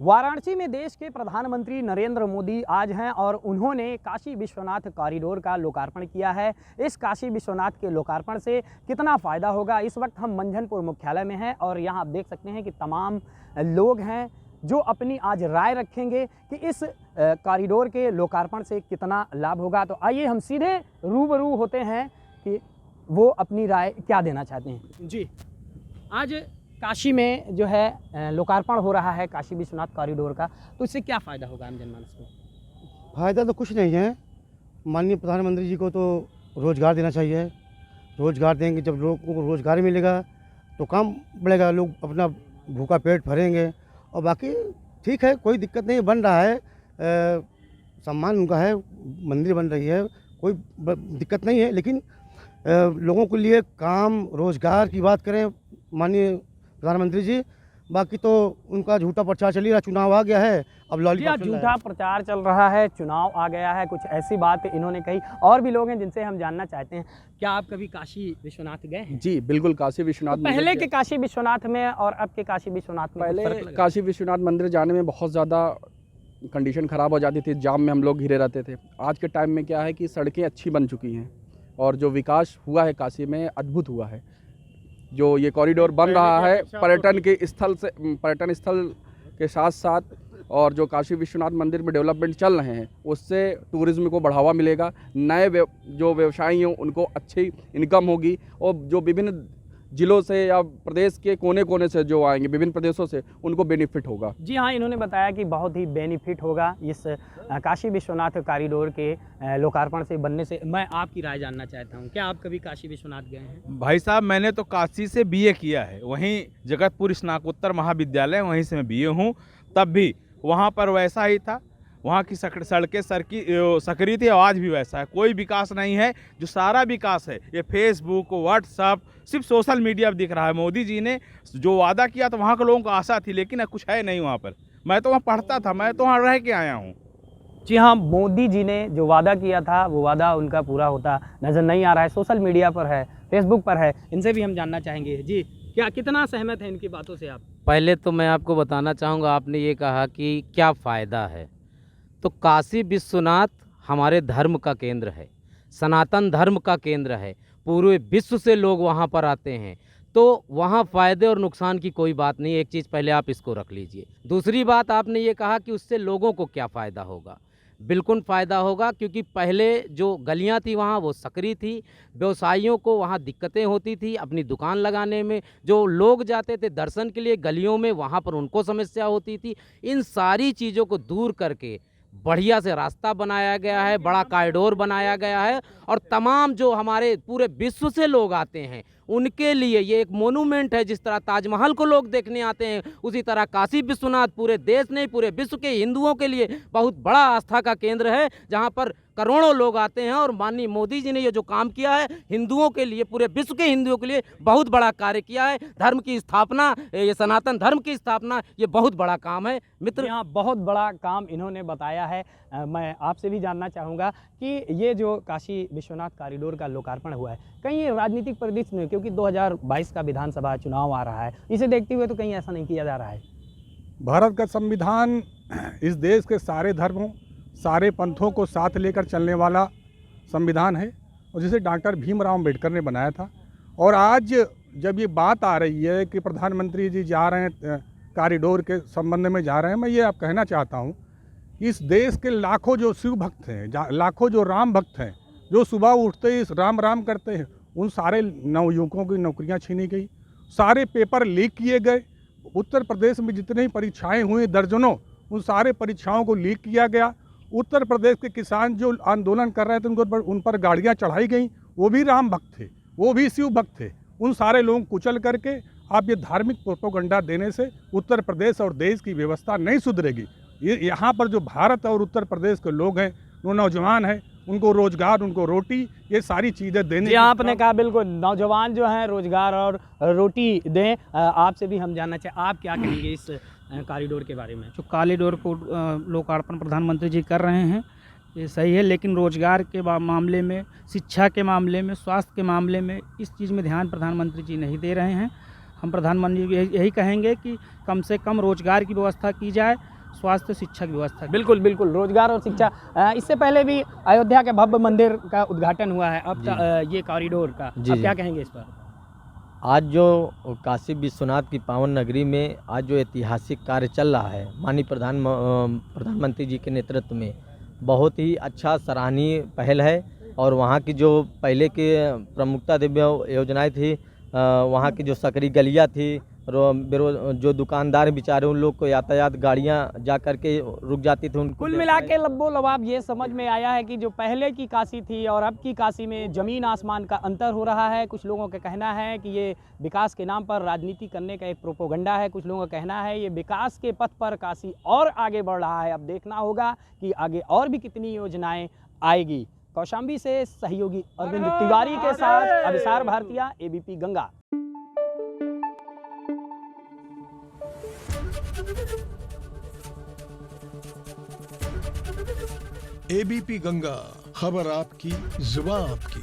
वाराणसी में देश के प्रधानमंत्री नरेंद्र मोदी आज हैं और उन्होंने काशी विश्वनाथ कॉरिडोर का लोकार्पण किया है। इस काशी विश्वनाथ के लोकार्पण से कितना फ़ायदा होगा, इस वक्त हम मंझनपुर मुख्यालय में हैं और यहाँ आप देख सकते हैं कि तमाम लोग हैं जो अपनी आज राय रखेंगे कि इस कॉरिडोर के लोकार्पण से कितना लाभ होगा। तो आइए हम सीधे रूबरू होते हैं कि वो अपनी राय क्या देना चाहते हैं। जी, आज काशी में जो है लोकार्पण हो रहा है काशी विश्वनाथ कॉरिडोर का, तो इससे क्या फ़ायदा होगा आम जनमानस को? फ़ायदा तो कुछ नहीं है। माननीय प्रधानमंत्री जी को तो रोज़गार देना चाहिए। रोज़गार देंगे, जब लोगों को रोज़गार मिलेगा तो काम बढ़ेगा, लोग अपना भूखा पेट भरेंगे। और बाकी ठीक है, कोई दिक्कत नहीं, बन रहा है, सम्मान उनका है, मंदिर बन रही है, कोई दिक्कत नहीं है। लेकिन लोगों के लिए काम रोज़गार की बात करें माननीय प्रधानमंत्री जी, बाकी तो उनका झूठा प्रचार चल रहा, चुनाव आ गया है, अब लॉलीपॉप झूठा प्रचार चल रहा है, चुनाव आ गया है, कुछ ऐसी बात इन्होंने कही। और भी लोग हैं जिनसे हम जानना चाहते हैं, क्या आप कभी काशी विश्वनाथ गए हैं? जी बिल्कुल, काशी विश्वनाथ तो पहले के काशी विश्वनाथ में और अब के काशी विश्वनाथ में पहले काशी विश्वनाथ मंदिर जाने में बहुत ज़्यादा कंडीशन ख़राब हो जाती थी, जाम में हम लोग घिरे रहते थे। आज के टाइम में क्या है कि सड़कें अच्छी बन चुकी हैं और जो विकास हुआ है काशी में अद्भुत हुआ है। जो ये कॉरिडोर बन रहा है पर्यटन स्थल के साथ साथ और जो काशी विश्वनाथ मंदिर में डेवलपमेंट चल रहे हैं उससे टूरिज़्म को बढ़ावा मिलेगा, नए जो व्यवसायी हों उनको अच्छी इनकम होगी और जो विभिन्न जिलों से या प्रदेश के कोने कोने से जो आएंगे विभिन्न प्रदेशों से उनको बेनिफिट होगा। जी हाँ, इन्होंने बताया कि बहुत ही बेनिफिट होगा इस काशी विश्वनाथ कॉरिडोर के लोकार्पण से बनने से। मैं आपकी राय जानना चाहता हूँ, क्या आप कभी काशी विश्वनाथ गए हैं? भाई साहब, मैंने तो काशी से बीए किया है, वहीं जगतपुर स्नातकोत्तर महाविद्यालय वहीं से मैं बीए हूँ। तब भी वहाँ पर वैसा ही था, वहाँ की सड़कें सकरी थी, आज भी वैसा है, कोई विकास नहीं है। जो सारा विकास है ये फेसबुक, व्हाट्सअप, सिर्फ सोशल मीडिया पर दिख रहा है। मोदी जी ने जो वादा किया तो वहाँ के लोगों को आशा थी, लेकिन कुछ है नहीं वहाँ पर। मैं तो वहाँ पढ़ता था, मैं तो वहाँ रह के आया हूँ। जी हाँ, मोदी जी ने जो वादा किया था वो वादा उनका पूरा होता नज़र नहीं आ रहा है, सोशल मीडिया पर है, फेसबुक पर है। इनसे भी हम जानना चाहेंगे। जी, क्या कितना सहमत है इनकी बातों से आप? पहले तो मैं आपको बताना चाहूँगा, आपने ये कहा कि क्या फ़ायदा है, तो काशी विश्वनाथ हमारे धर्म का केंद्र है, सनातन धर्म का केंद्र है, पूरे विश्व से लोग वहाँ पर आते हैं, तो वहाँ फ़ायदे और नुकसान की कोई बात नहीं। एक चीज़ पहले आप इसको रख लीजिए। दूसरी बात, आपने ये कहा कि उससे लोगों को क्या फ़ायदा होगा। बिल्कुल फ़ायदा होगा, क्योंकि पहले जो गलियाँ थी वहाँ वो सकरी थी, व्यवसायियों को वहाँ दिक्कतें होती थी अपनी दुकान लगाने में, जो लोग जाते थे दर्शन के लिए गलियों में वहाँ पर उनको समस्या होती थी। इन सारी चीज़ों को दूर करके बढ़िया से रास्ता बनाया गया है, बड़ा कॉरिडोर बनाया गया है और तमाम जो हमारे पूरे विश्व से लोग आते हैं उनके लिए ये एक मोनूमेंट है। जिस तरह ताजमहल को लोग देखने आते हैं, उसी तरह काशी विश्वनाथ पूरे देश नहीं पूरे विश्व के हिंदुओं के लिए बहुत बड़ा आस्था का केंद्र है, जहां पर करोड़ों लोग आते हैं। और माननीय मोदी जी ने ये जो काम किया है हिंदुओं के लिए, पूरे विश्व के हिंदुओं के लिए बहुत बड़ा कार्य किया है। धर्म की स्थापना, ये सनातन धर्म की स्थापना, ये बहुत बड़ा काम है मित्र। यहाँ बहुत बड़ा काम इन्होंने बताया है। मैं आपसे भी जानना चाहूँगा कि ये जो काशी विश्वनाथ कॉरिडोर का लोकार्पण हुआ है, कहीं ये राजनीतिक परिदृश्य में, क्योंकि 2022 का विधानसभा चुनाव आ रहा है, इसे देखते हुए तो कहीं ऐसा नहीं किया जा रहा है? भारत का संविधान इस देश के सारे धर्मों, सारे पंथों को साथ लेकर चलने वाला संविधान है और जिसे डॉक्टर भीमराव अम्बेडकर ने बनाया था। और आज जब ये बात आ रही है कि प्रधानमंत्री जी जा रहे हैं कॉरिडोर के संबंध में जा रहे हैं, मैं ये आप कहना चाहता हूँ कि इस देश के लाखों जो शिव भक्त हैं, लाखों जो राम भक्त हैं, जो सुबह उठते ही राम राम करते हैं, उन सारे नवयुवकों की नौकरियां छीनी गई, सारे पेपर लीक किए गए। उत्तर प्रदेश में जितनी ही परीक्षाएं हुई दर्जनों, उन सारे परीक्षाओं को लीक किया गया। उत्तर प्रदेश के किसान जो आंदोलन कर रहे थे उन पर गाड़ियां चढ़ाई गई, वो भी राम भक्त थे, वो भी शिव भक्त थे। उन सारे लोगों को कुचल करके आप ये धार्मिक प्रोपेगेंडा देने से उत्तर प्रदेश और देश की व्यवस्था नहीं सुधरेगी। ये यहाँ पर जो भारत और उत्तर प्रदेश के लोग हैं, वो नौजवान हैं, उनको रोजगार, उनको रोटी, ये सारी चीज़ें देने। जी, आपने कहा बिल्कुल, नौजवान जो हैं रोजगार और रोटी दें। आपसे भी हम जानना चाहें, आप क्या कहेंगे इस कॉरिडोर के बारे में? जो कॉरिडोर को लोकार्पण प्रधानमंत्री जी कर रहे हैं ये सही है, लेकिन रोजगार के मामले में, शिक्षा के मामले में, स्वास्थ्य के मामले में इस चीज़ में ध्यान प्रधानमंत्री जी नहीं दे रहे हैं। हम प्रधानमंत्री को यही कहेंगे कि कम से कम रोजगार की व्यवस्था की जाए, स्वास्थ्य शिक्षा की व्यवस्था। बिल्कुल बिल्कुल, रोजगार और शिक्षा। इससे पहले भी अयोध्या के भव्य मंदिर का उद्घाटन हुआ है, अब ये कॉरिडोर का अब क्या कहेंगे इस पर? आज जो काशी विश्वनाथ की पावन नगरी में आज जो ऐतिहासिक कार्य चल रहा है माननीय प्रधानमंत्री जी के नेतृत्व में, बहुत ही अच्छा सराहनीय पहल है। और वहाँ की जो पहले के प्रमुखता दिव्य योजनाएं थी, वहाँ की जो सकरी गलियाँ थी, जो दुकानदार बेचारे उन लोग को यातायात गाड़ियाँ जा कर के रुक जाती थी उनको। कुल मिला के लब्बो लबाब ये समझ में आया है कि जो पहले की काशी थी और अब की काशी में ज़मीन आसमान का अंतर हो रहा है। कुछ लोगों का कहना है कि ये विकास के नाम पर राजनीति करने का एक प्रोपोगंडा है, कुछ लोगों का कहना है ये विकास के पथ पर काशी और आगे बढ़ रहा है। अब देखना होगा कि आगे और भी कितनी योजनाएं आएगी। कौशाम्बी से सहयोगी अरविंद तिवारी के साथ अभिसार भारतीय, एबीपी गंगा। एबीपी गंगा, खबर आपकी, जुबान आपकी।